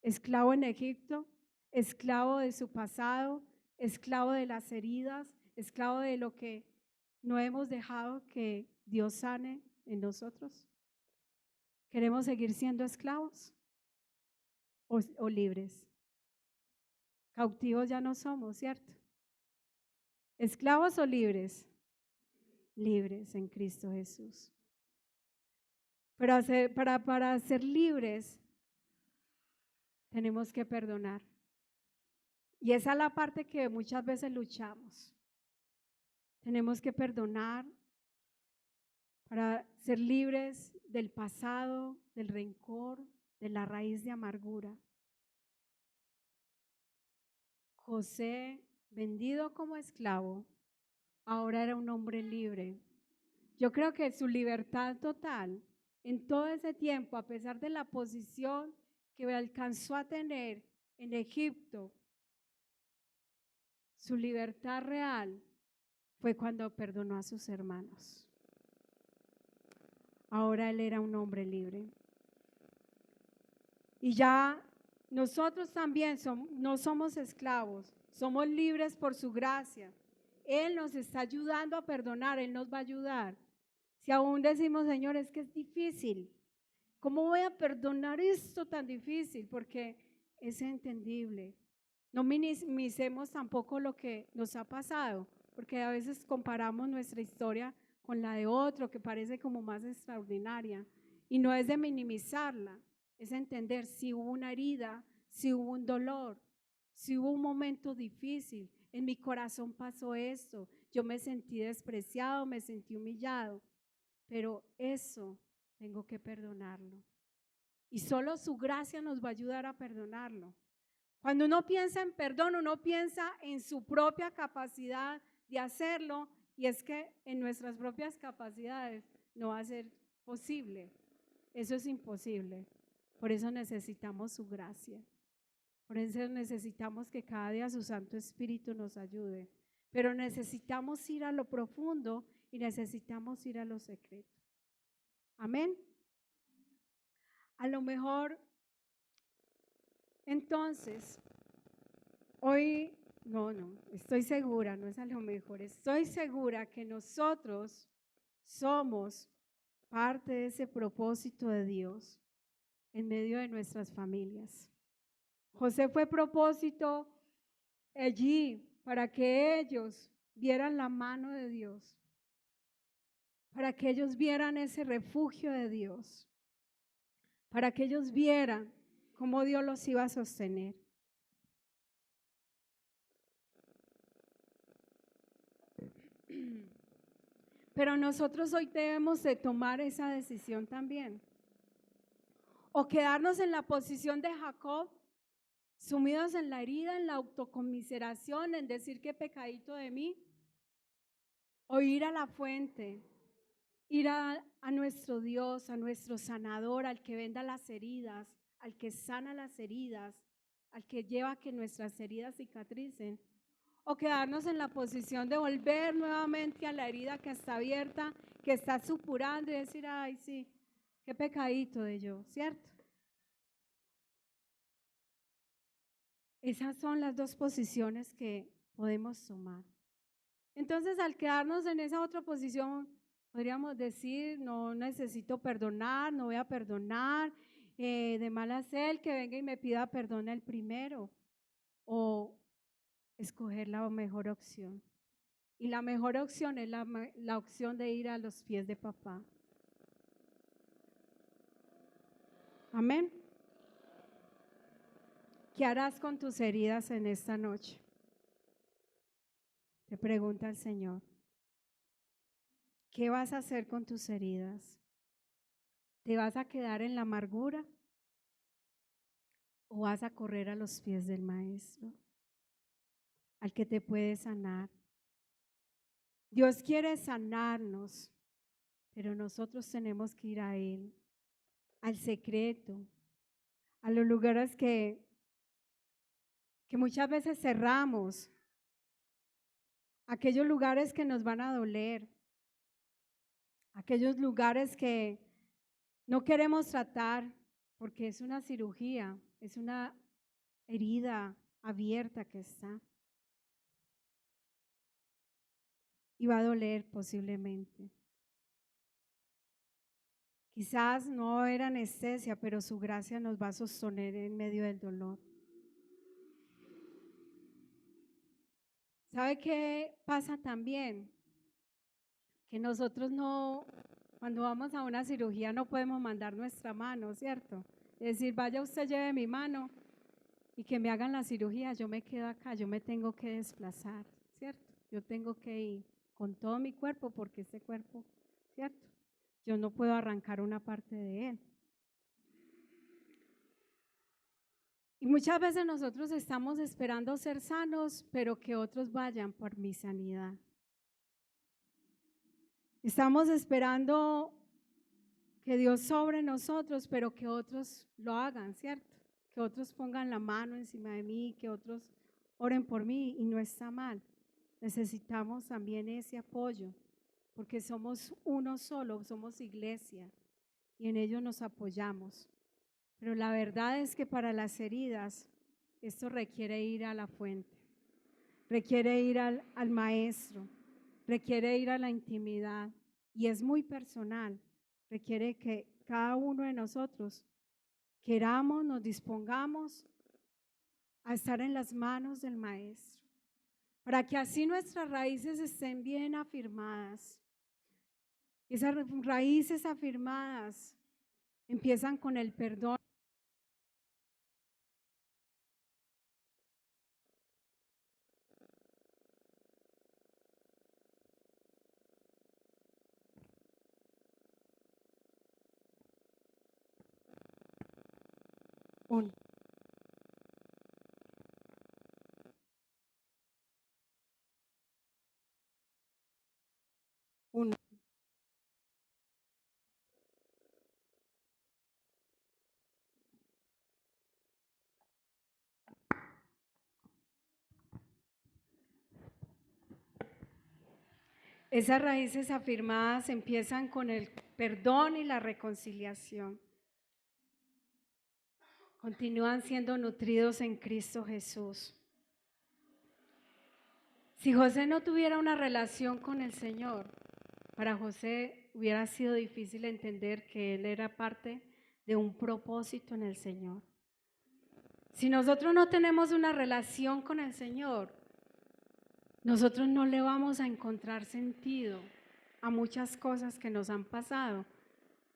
Esclavo en Egipto, esclavo de su pasado, esclavo de las heridas, esclavo de lo que no hemos dejado que Dios sane en nosotros. ¿Queremos seguir siendo esclavos o libres? Cautivos ya no somos, ¿cierto? ¿Esclavos o libres? Libres en Cristo Jesús. Pero para ser libres tenemos que perdonar. Y esa es la parte que muchas veces luchamos. Tenemos que perdonar para ser libres del pasado, del rencor, de la raíz de amargura. José, vendido como esclavo, ahora era un hombre libre. Yo creo que su libertad total en todo ese tiempo, a pesar de la posición que alcanzó a tener en Egipto, su libertad real fue cuando perdonó a sus hermanos. Ahora él era un hombre libre. Y ya nosotros también no somos esclavos, somos libres por su gracia. Él nos está ayudando a perdonar, Él nos va a ayudar. Si aún decimos, Señor, es que es difícil, ¿cómo voy a perdonar esto tan difícil? Porque es entendible. No minimicemos tampoco lo que nos ha pasado, porque a veces comparamos nuestra historia con la de otro que parece como más extraordinaria. Y no es de minimizarla, es entender si hubo una herida, si hubo un dolor, si hubo un momento difícil. En mi corazón pasó esto, yo me sentí despreciado, me sentí humillado, pero eso tengo que perdonarlo. Y solo su gracia nos va a ayudar a perdonarlo. Cuando uno piensa en perdón, uno piensa en su propia capacidad de hacerlo, y es que en nuestras propias capacidades no va a ser posible. Eso es imposible. Por eso necesitamos su gracia. Por eso necesitamos que cada día su Santo Espíritu nos ayude. Pero necesitamos ir a lo profundo y necesitamos ir a lo secreto. Amén. A lo mejor, entonces, hoy, estoy segura, no es a lo mejor, estoy segura que nosotros somos parte de ese propósito de Dios en medio de nuestras familias. José fue propósito allí para que ellos vieran la mano de Dios, para que ellos vieran ese refugio de Dios, para que ellos vieran cómo Dios los iba a sostener. Pero nosotros hoy debemos de tomar esa decisión también. O quedarnos en la posición de Jacob, sumidos en la herida, en la autocomiseración, en decir qué pecadito de mí. O ir a la fuente, ir a nuestro Dios, a nuestro sanador, al que venda las heridas, al que sana las heridas, al que lleva a que nuestras heridas cicatricen. O quedarnos en la posición de volver nuevamente a la herida que está abierta, que está supurando y decir, ay sí, qué pecadito de yo, ¿cierto? Esas son las dos posiciones que podemos tomar. Entonces, al quedarnos en esa otra posición, podríamos decir, no necesito perdonar, no voy a perdonar, de mala sea el que venga y me pida perdón el primero, o escoger la mejor opción. Y la mejor opción es la opción de ir a los pies de papá. Amén. ¿Qué harás con tus heridas en esta noche? Te pregunta el Señor. ¿Qué vas a hacer con tus heridas? ¿Te vas a quedar en la amargura o vas a correr a los pies del Maestro, al que te puede sanar? Dios quiere sanarnos, pero nosotros tenemos que ir a Él, al secreto, a los lugares que muchas veces cerramos, aquellos lugares que nos van a doler, aquellos lugares que no queremos tratar porque es una cirugía, es una herida abierta que está y va a doler posiblemente. Quizás no va a haber anestesia, pero su gracia nos va a sostener en medio del dolor. ¿Sabe qué pasa también? Que nosotros no, cuando vamos a una cirugía no podemos mandar nuestra mano, ¿cierto? Es decir, vaya usted, lleve mi mano y que me hagan la cirugía, yo me quedo acá, yo me tengo que desplazar, ¿cierto? Yo tengo que ir con todo mi cuerpo porque este cuerpo, ¿cierto? Yo no puedo arrancar una parte de él. Y muchas veces nosotros estamos esperando ser sanos, pero que otros vayan por mi sanidad. Estamos esperando que Dios sobre nosotros, pero que otros lo hagan, ¿cierto? Que otros pongan la mano encima de mí, que otros oren por mí y no está mal. Necesitamos también ese apoyo, porque somos uno solo, somos iglesia y en ello nos apoyamos. Pero la verdad es que para las heridas, esto requiere ir a la fuente, requiere ir al maestro, requiere ir a la intimidad y es muy personal. Requiere que cada uno de nosotros queramos, nos dispongamos a estar en las manos del Maestro, para que así nuestras raíces estén bien afirmadas. Esas raíces afirmadas empiezan con el perdón. Uno. Uno. Esas raíces afirmadas empiezan con el perdón y la reconciliación. Continúan siendo nutridos en Cristo Jesús. Si José no tuviera una relación con el Señor, para José hubiera sido difícil entender que él era parte de un propósito en el Señor. Si nosotros no tenemos una relación con el Señor, nosotros no le vamos a encontrar sentido a muchas cosas que nos han pasado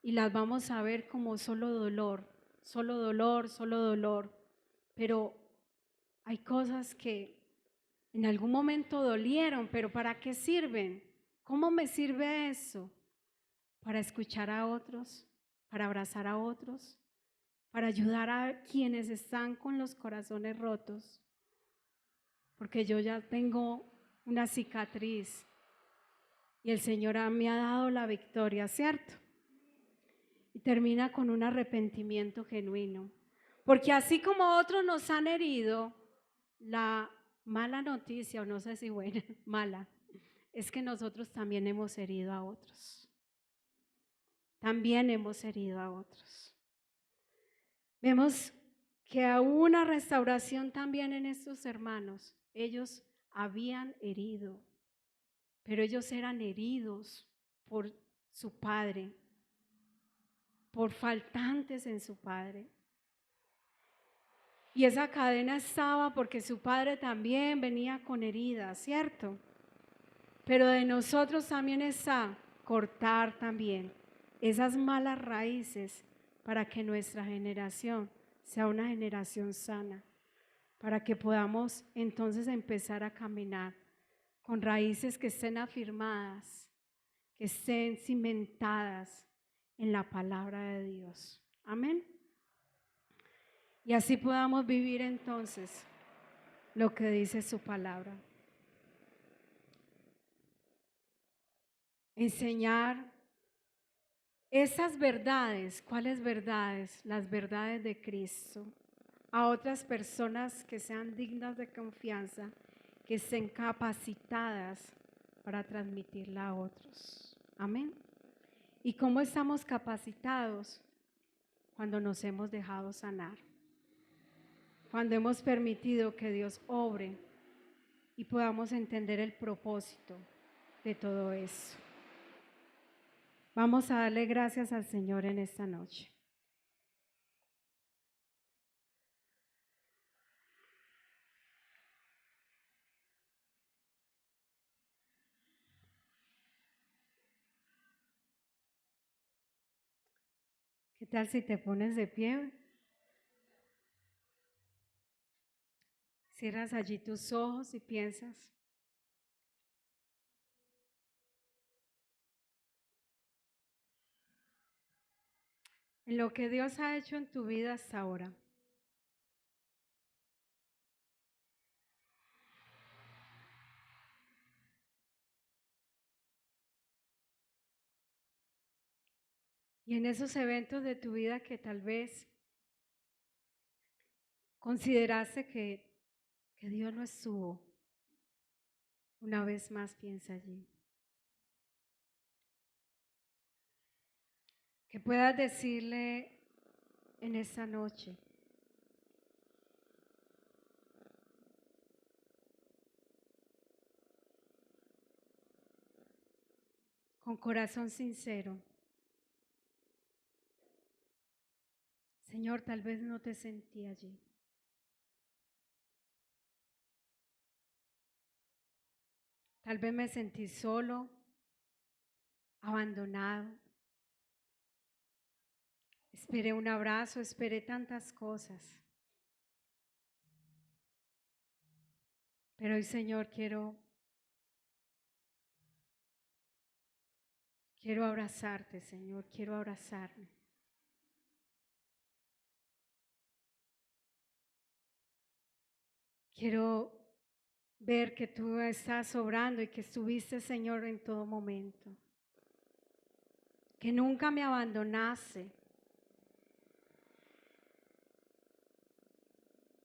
y las vamos a ver como solo dolor, solo dolor, solo dolor. Pero hay cosas que en algún momento dolieron, pero ¿para qué sirven? ¿Cómo me sirve eso? Para escuchar a otros, para abrazar a otros, para ayudar a quienes están con los corazones rotos. Porque yo ya tengo una cicatriz y el Señor me ha dado la victoria, ¿cierto? Y termina con un arrepentimiento genuino. Porque así como otros nos han herido, la mala noticia, o no sé si buena, mala, es que nosotros también hemos herido a otros. También hemos herido a otros. Vemos que hubo una restauración también en estos hermanos. Ellos habían herido, pero ellos eran heridos por su padre, por faltantes en su padre. Y esa cadena estaba porque su padre también venía con heridas, ¿cierto? Pero de nosotros también está cortar también esas malas raíces para que nuestra generación sea una generación sana, para que podamos entonces empezar a caminar con raíces que estén afirmadas, que estén cimentadas en la palabra de Dios. Amén. Y así podamos vivir entonces lo que dice su palabra. Enseñar esas verdades. ¿Cuáles verdades? Las verdades de Cristo a otras personas que sean dignas de confianza, que estén capacitadas para transmitirla a otros. Amén. ¿Y cómo estamos capacitados? Cuando nos hemos dejado sanar, cuando hemos permitido que Dios obre y podamos entender el propósito de todo eso. Vamos a darle gracias al Señor en esta noche. ¿Qué tal si te pones de pie? Cierras allí tus ojos y piensas. En lo que Dios ha hecho en tu vida hasta ahora. Y en esos eventos de tu vida que tal vez consideraste que Dios no estuvo, una vez más piensa allí. Que puedas decirle en esta noche: con corazón sincero: Señor, tal vez no te sentí allí. Tal vez me sentí solo, abandonado. Esperé un abrazo, esperé tantas cosas. Pero hoy, Señor, quiero abrazarte, Señor, quiero abrazarme. Quiero ver que tú estás obrando y que estuviste, Señor, en todo momento. Que nunca me abandonaste.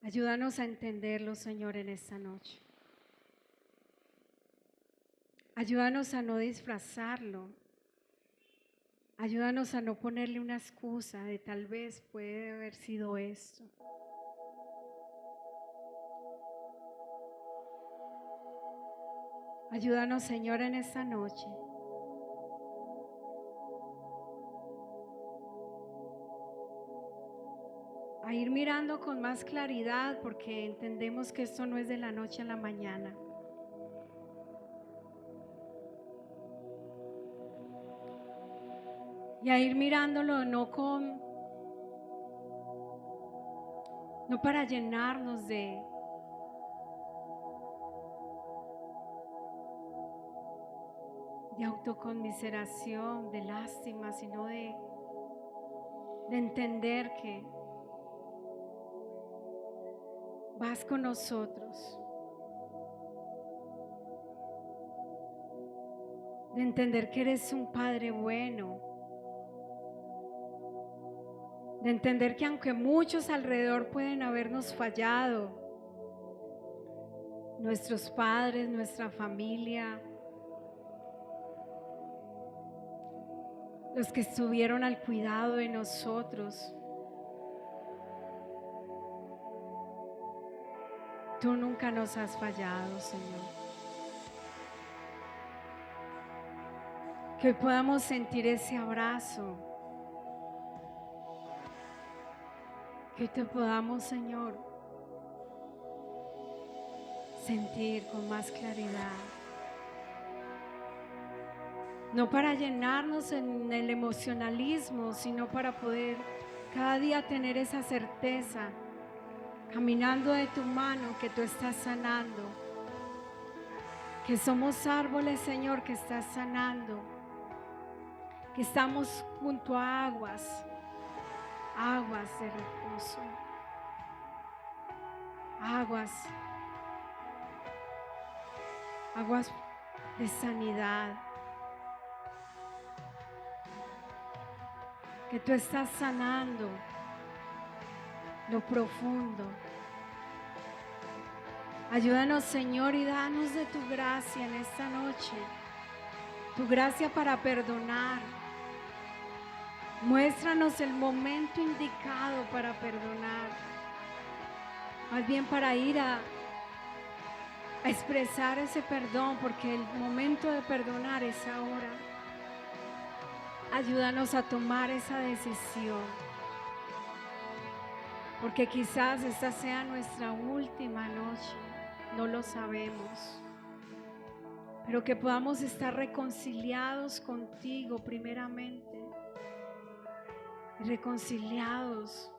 Ayúdanos a entenderlo, Señor, en esta noche. Ayúdanos a no disfrazarlo. Ayúdanos a no ponerle una excusa de tal vez puede haber sido esto. Ayúdanos, Señor, en esta noche a ir mirando con más claridad, porque entendemos que esto no es de la noche a la mañana. Y a ir mirándolo no para llenarnos de autoconmiseración, de lástima, sino de entender que vas con nosotros, de entender que eres un Padre bueno, de entender que aunque muchos alrededor pueden habernos fallado, nuestros padres, nuestra familia, los que estuvieron al cuidado de nosotros, tú nunca nos has fallado, Señor. Que hoy podamos sentir ese abrazo. Que hoy te podamos, Señor, sentir con más claridad. No para llenarnos en el emocionalismo, sino para poder cada día tener esa certeza, caminando de tu mano, que tú estás sanando. Que somos árboles, Señor, que estás sanando. Que estamos junto a aguas de reposo, aguas de sanidad. Que tú estás sanando lo profundo. Ayúdanos, Señor, y danos de tu gracia en esta noche. Tu gracia para perdonar. Muéstranos el momento indicado para perdonar. Más bien para ir a expresar ese perdón, porque el momento de perdonar es ahora. Ayúdanos a tomar esa decisión, porque quizás esta sea nuestra última noche, no lo sabemos, pero que podamos estar reconciliados contigo primeramente, y reconciliados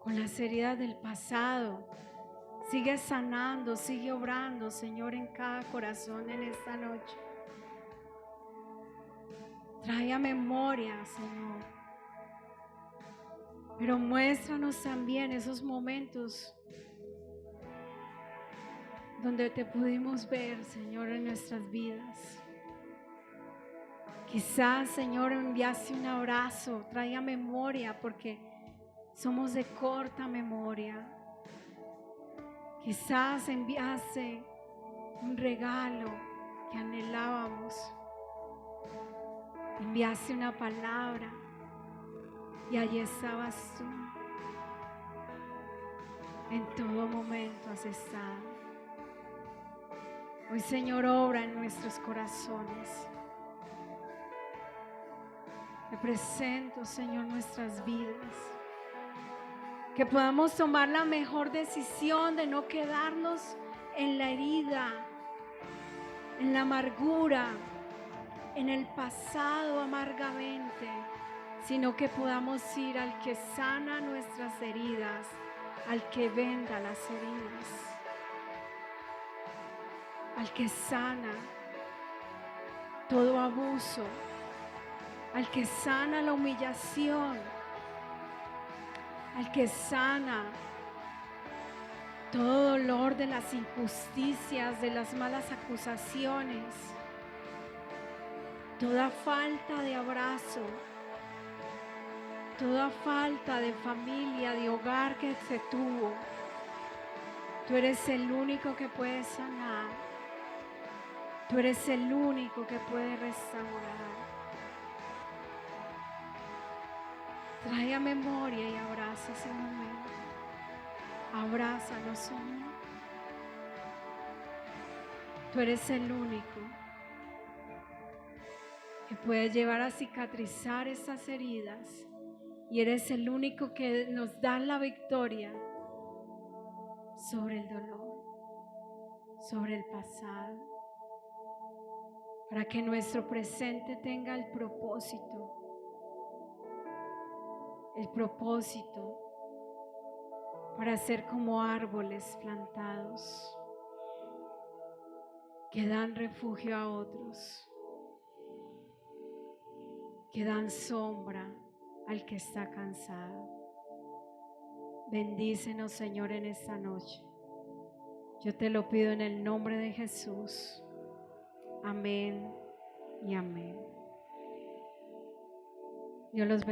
con las heridas del pasado. Sigue sanando, sigue obrando, Señor, en cada corazón en esta noche. Trae a memoria, Señor. Pero muéstranos también esos momentos donde te pudimos ver, Señor, en nuestras vidas. Quizás, Señor, enviaste un abrazo. Trae a memoria, porque somos de corta memoria. Quizás enviaste un regalo que anhelábamos. Enviaste una palabra y allí estabas tú. En todo momento has estado. Hoy, Señor, obra en nuestros corazones. Te presento, Señor, nuestras vidas. Que podamos tomar la mejor decisión de no quedarnos en la herida, en la amargura, en el pasado amargamente, sino que podamos ir al que sana nuestras heridas, al que venda las heridas, al que sana todo abuso, al que sana la humillación, al que sana todo dolor de las injusticias, de las malas acusaciones, toda falta de abrazo, toda falta de familia, de hogar que se tuvo. Tú eres el único que puede sanar. Tú eres el único que puede restaurar. Trae a memoria y abraza ese momento. Abrázanos, Señor. Tú eres el único que puede llevar a cicatrizar esas heridas, y eres el único que nos da la victoria sobre el dolor, sobre el pasado, para que nuestro presente tenga el propósito para ser como árboles plantados que dan refugio a otros, que dan sombra al que está cansado. Bendícenos, Señor, en esta noche. Yo te lo pido en el nombre de Jesús. Amén y amén. Dios los bendiga.